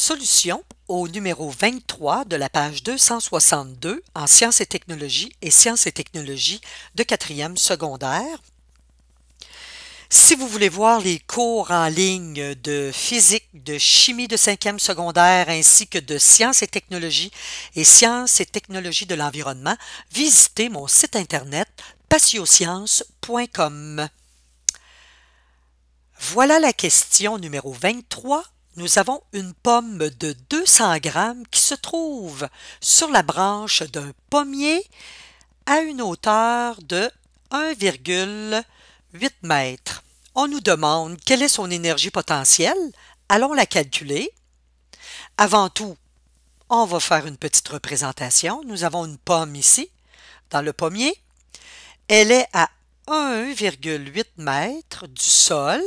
solution au numéro 23 de la page 262 en sciences et technologies de 4e secondaire. Si vous voulez voir les cours en ligne de physique, de chimie de 5e secondaire ainsi que de sciences et technologies de l'environnement, visitez mon site internet patiosciences.com. Voilà la question numéro 23. Nous avons une pomme de 200 grammes qui se trouve sur la branche d'un pommier à une hauteur de 1,8 mètres. On nous demande quelle est son énergie potentielle. Allons la calculer. Avant tout, on va faire une petite représentation. Nous avons une pomme ici, dans le pommier. Elle est à 1,8 mètres du sol.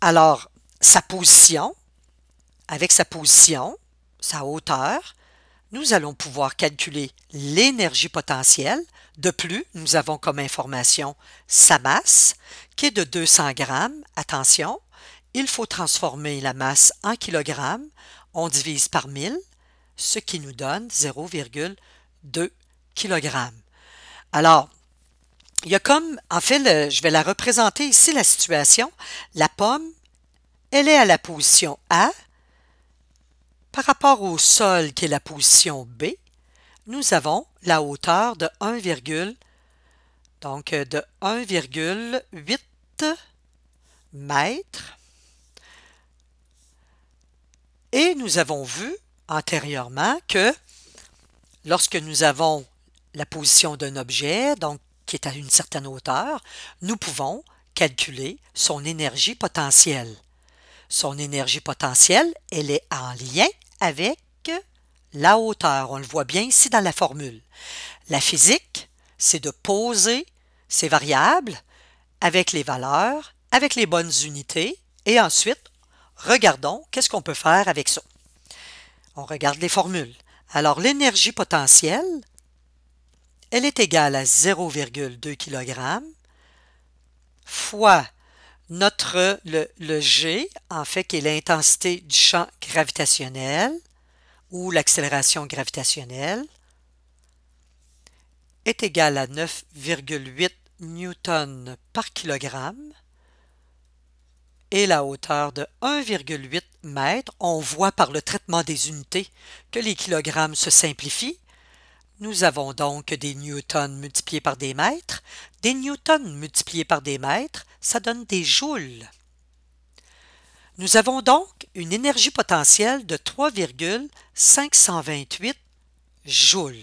Alors, avec sa position, sa hauteur, nous allons pouvoir calculer l'énergie potentielle. De plus, nous avons comme information sa masse, qui est de 200 grammes. Attention, il faut transformer la masse en kilogrammes. On divise par 1000, ce qui nous donne 0,2 kg. Alors, il y a je vais la représenter ici, la situation. La pomme, elle est à la position A. Par rapport au sol, qui est la position B, nous avons la hauteur de 1,8 mètres. Et nous avons vu antérieurement que lorsque nous avons la position d'un objet, donc qui est à une certaine hauteur, nous pouvons calculer son énergie potentielle. Son énergie potentielle, elle est en lien avec la hauteur. On le voit bien ici dans la formule. La physique, c'est de poser ces variables avec les valeurs, avec les bonnes unités, et ensuite, regardons qu'est-ce qu'on peut faire avec ça. On regarde les formules. Alors, l'énergie potentielle, elle est égale à 0,2 kg fois le G, en fait, qui est l'intensité du champ gravitationnel ou l'accélération gravitationnelle, est égale à 9,8 newtons par kilogramme et la hauteur de 1,8 mètres. On voit par le traitement des unités que les kilogrammes se simplifient. Nous avons donc des newtons multipliés par des mètres. Des newtons multipliés par des mètres, ça donne des joules. Nous avons donc une énergie potentielle de 3,528 joules.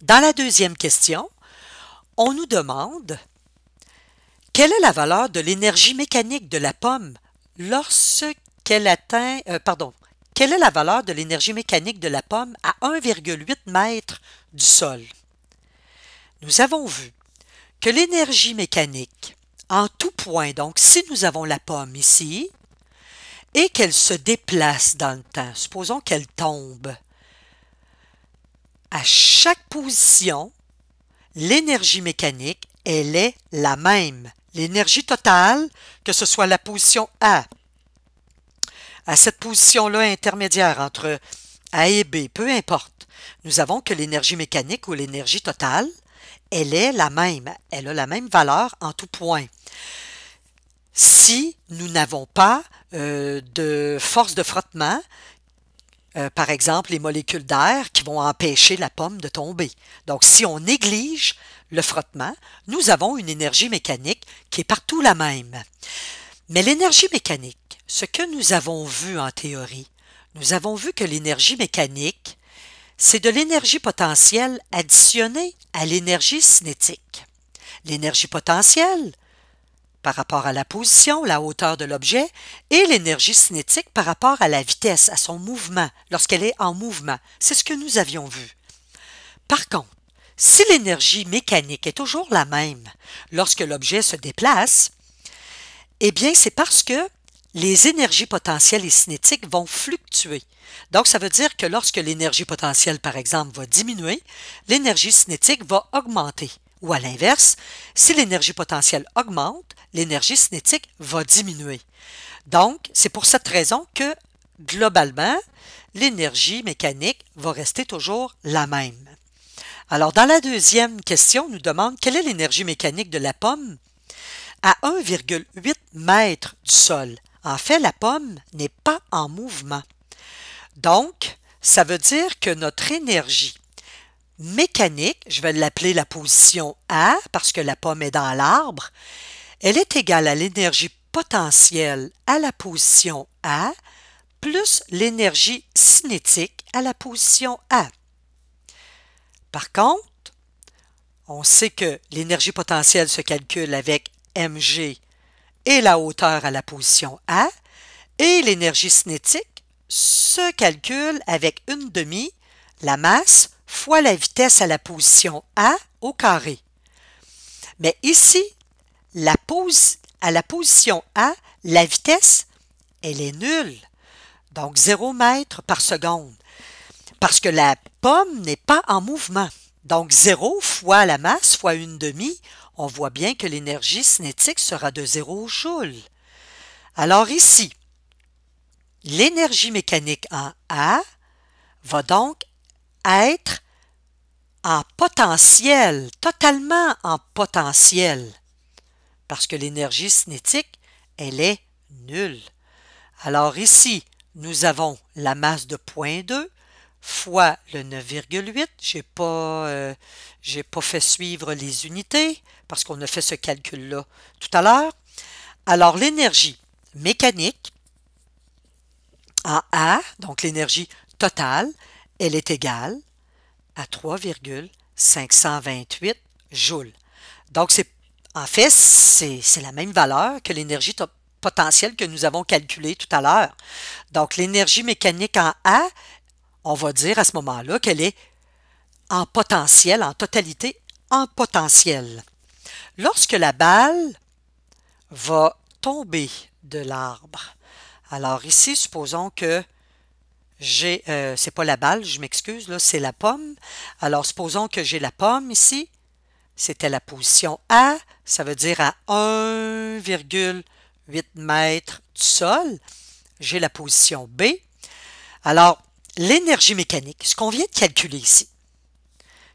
Dans la deuxième question, on nous demande quelle est la valeur de l'énergie mécanique de la pomme lorsqu'elle atteint, quelle est la valeur de l'énergie mécanique de la pomme à 1,8 mètres du sol? Nous avons vu que l'énergie mécanique, en tout point, donc si nous avons la pomme ici, et qu'elle se déplace dans le temps, supposons qu'elle tombe, à chaque position, l'énergie mécanique, elle est la même. L'énergie totale, que ce soit la position A, à cette position-là intermédiaire entre A et B, peu importe, nous avons que l'énergie mécanique ou l'énergie totale, elle est la même. Elle a la même valeur en tout point. Si nous n'avons pas de force de frottement, par exemple les molécules d'air qui vont empêcher la pomme de tomber. Donc, si on néglige le frottement, nous avons une énergie mécanique qui est partout la même. Mais l'énergie mécanique, ce que nous avons vu en théorie, nous avons vu que l'énergie mécanique, c'est de l'énergie potentielle additionnée à l'énergie cinétique. L'énergie potentielle, par rapport à la position, la hauteur de l'objet, et l'énergie cinétique par rapport à la vitesse, à son mouvement, lorsqu'elle est en mouvement. C'est ce que nous avions vu. Par contre, si l'énergie mécanique est toujours la même lorsque l'objet se déplace, eh bien, c'est parce que les énergies potentielles et cinétiques vont fluctuer. Donc, ça veut dire que lorsque l'énergie potentielle, par exemple, va diminuer, l'énergie cinétique va augmenter. Ou à l'inverse, si l'énergie potentielle augmente, l'énergie cinétique va diminuer. Donc, c'est pour cette raison que, globalement, l'énergie mécanique va rester toujours la même. Alors, dans la deuxième question, on nous demande quelle est l'énergie mécanique de la pomme à 1,8 mètres du sol. En fait, la pomme n'est pas en mouvement. Donc, ça veut dire que notre énergie mécanique, je vais l'appeler la position A parce que la pomme est dans l'arbre, elle est égale à l'énergie potentielle à la position A plus l'énergie cinétique à la position A. Par contre, on sait que l'énergie potentielle se calcule avec mg et la hauteur à la position A, et l'énergie cinétique se calcule avec 1/2 la masse fois la vitesse à la position A au carré. Mais ici, à la position A, la vitesse, elle est nulle, donc 0 mètres par seconde, parce que la pomme n'est pas en mouvement. Donc 0 fois la masse fois 1/2, on voit bien que l'énergie cinétique sera de 0 joules. Alors ici, l'énergie mécanique en A va donc être en potentiel, totalement en potentiel, parce que l'énergie cinétique, elle est nulle. Alors ici, nous avons la masse de 0,2 fois le 9,8. J'ai pas fait suivre les unités parce qu'on a fait ce calcul-là tout à l'heure. Alors l'énergie mécanique en A, donc l'énergie totale, elle est égale à 3,528 joules. Donc, en fait, c'est la même valeur que l'énergie potentielle que nous avons calculée tout à l'heure. Donc, l'énergie mécanique en A, on va dire à ce moment-là qu'elle est en potentiel, en totalité, en potentiel. Lorsque la balle va tomber de l'arbre, alors ici, supposons que c'est pas la balle, je m'excuse, là, c'est la pomme. Alors, supposons que j'ai la pomme ici. C'était la position A, ça veut dire à 1,8 mètres du sol. J'ai la position B. Alors, l'énergie mécanique, ce qu'on vient de calculer ici,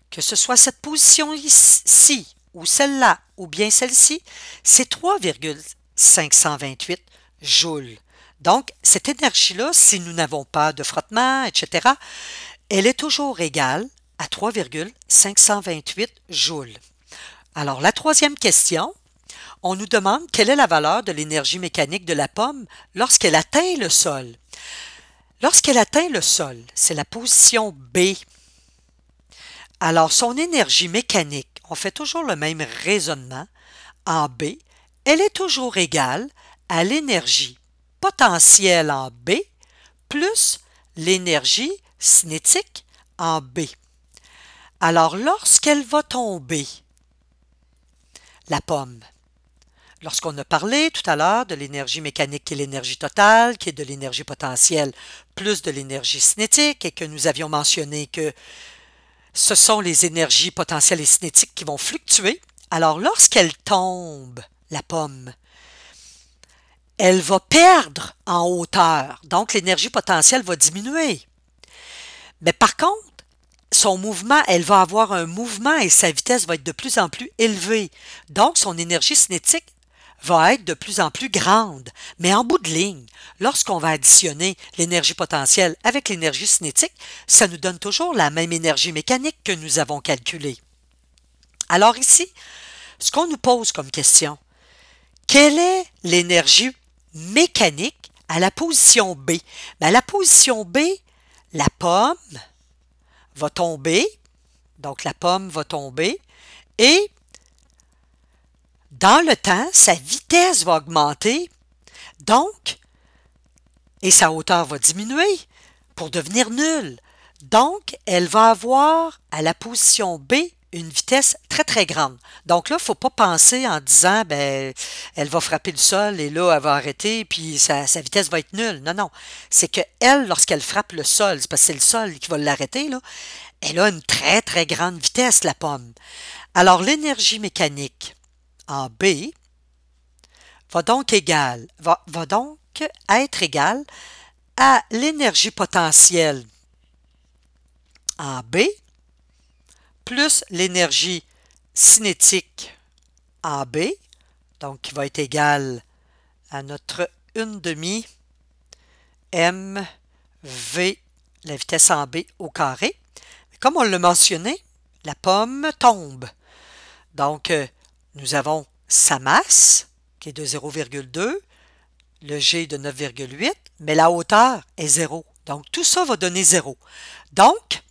que ce soit cette position ici, ou celle-là, ou bien celle-ci, c'est 3,528 joules. Donc, cette énergie-là, si nous n'avons pas de frottement, etc., elle est toujours égale à 3,528 joules. Alors, la troisième question, on nous demande quelle est la valeur de l'énergie mécanique de la pomme lorsqu'elle atteint le sol. Lorsqu'elle atteint le sol, c'est la position B. Alors, son énergie mécanique, on fait toujours le même raisonnement, en B, elle est toujours égale à l'énergie potentielle en B plus l'énergie cinétique en B. Alors, lorsqu'elle va tomber, la pomme, lorsqu'on a parlé tout à l'heure de l'énergie mécanique qui est l'énergie totale, qui est de l'énergie potentielle plus de l'énergie cinétique, et que nous avions mentionné que ce sont les énergies potentielles et cinétiques qui vont fluctuer, alors lorsqu'elle tombe, la pomme, elle va perdre en hauteur, donc l'énergie potentielle va diminuer. Mais par contre, son mouvement, elle va avoir un mouvement et sa vitesse va être de plus en plus élevée. Donc, son énergie cinétique va être de plus en plus grande. Mais en bout de ligne, lorsqu'on va additionner l'énergie potentielle avec l'énergie cinétique, ça nous donne toujours la même énergie mécanique que nous avons calculée. Alors ici, ce qu'on nous pose comme question, quelle est l'énergie mécanique à la position B? Bien, à la position B, la pomme va tomber, donc la pomme va tomber, et dans le temps, sa vitesse va augmenter, donc, et sa hauteur va diminuer pour devenir nulle. Donc, elle va avoir à la position B une vitesse très, très grande. Donc là, il ne faut pas penser en disant, ben, elle va frapper le sol et là, elle va arrêter puis sa vitesse va être nulle. Non, non. C'est qu'elle, lorsqu'elle frappe le sol, c'est parce que c'est le sol qui va l'arrêter, là, elle a une très, très grande vitesse, la pomme. Alors, l'énergie mécanique en B va donc donc être égal à l'énergie potentielle en B plus l'énergie cinétique en B, donc qui va être égal à notre 1/2 mv, la vitesse en B au carré. Comme on l'a mentionné, la pomme tombe. Donc, nous avons sa masse, qui est de 0,2, le G de 9,8, mais la hauteur est 0. Donc, tout ça va donner 0. Donc,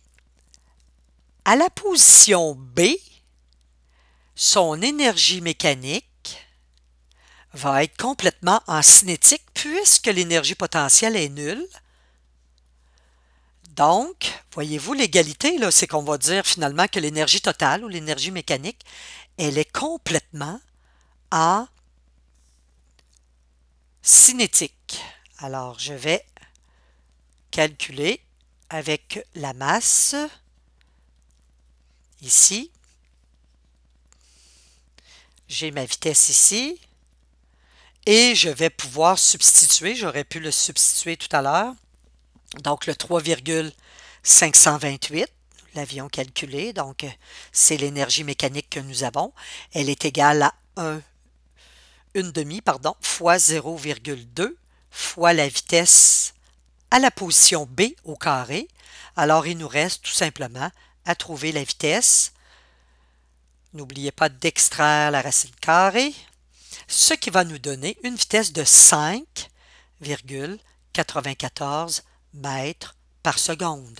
à la position B, son énergie mécanique va être complètement en cinétique puisque l'énergie potentielle est nulle. Donc, voyez-vous, l'égalité, là, c'est qu'on va dire finalement que l'énergie totale ou l'énergie mécanique, elle est complètement en cinétique. Alors, je vais calculer avec la masse ici. J'ai ma vitesse ici. Et je vais pouvoir substituer, j'aurais pu le substituer tout à l'heure. Donc, le 3,528, nous l'avions calculé, donc c'est l'énergie mécanique que nous avons. Elle est égale à 1/2 fois 0,2 fois la vitesse à la position B au carré. Alors, il nous reste tout simplement à trouver la vitesse. N'oubliez pas d'extraire la racine carrée, ce qui va nous donner une vitesse de 5,94 mètres par seconde.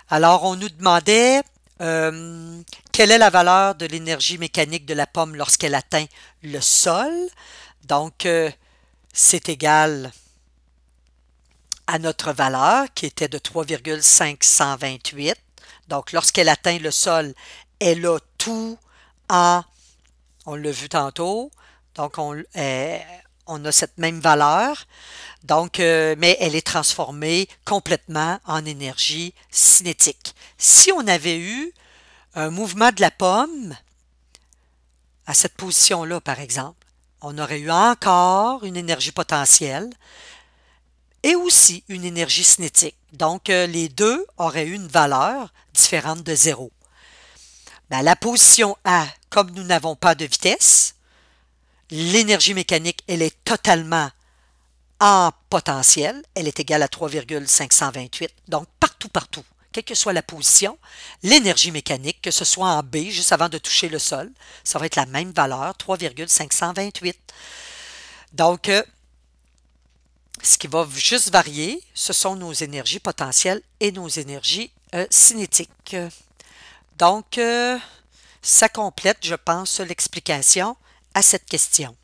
Alors, on nous demandait quelle est la valeur de l'énergie mécanique de la pomme lorsqu'elle atteint le sol. Donc, c'est égal à notre valeur qui était de 3,528. Donc, lorsqu'elle atteint le sol, elle a tout en, on l'a vu tantôt, donc on a cette même valeur. Donc, mais elle est transformée complètement en énergie cinétique. Si on avait eu un mouvement de la pomme à cette position-là, par exemple, on aurait eu encore une énergie potentielle et aussi une énergie cinétique. Donc, les deux auraient eu une valeur différente de 0. À la position A, comme nous n'avons pas de vitesse, l'énergie mécanique, elle est totalement en potentiel, elle est égale à 3,528. Donc, partout, quelle que soit la position, l'énergie mécanique, que ce soit en B, juste avant de toucher le sol, ça va être la même valeur, 3,528. Donc, ce qui va juste varier, ce sont nos énergies potentielles et nos énergies cinétiques. Donc, ça complète, je pense, l'explication à cette question.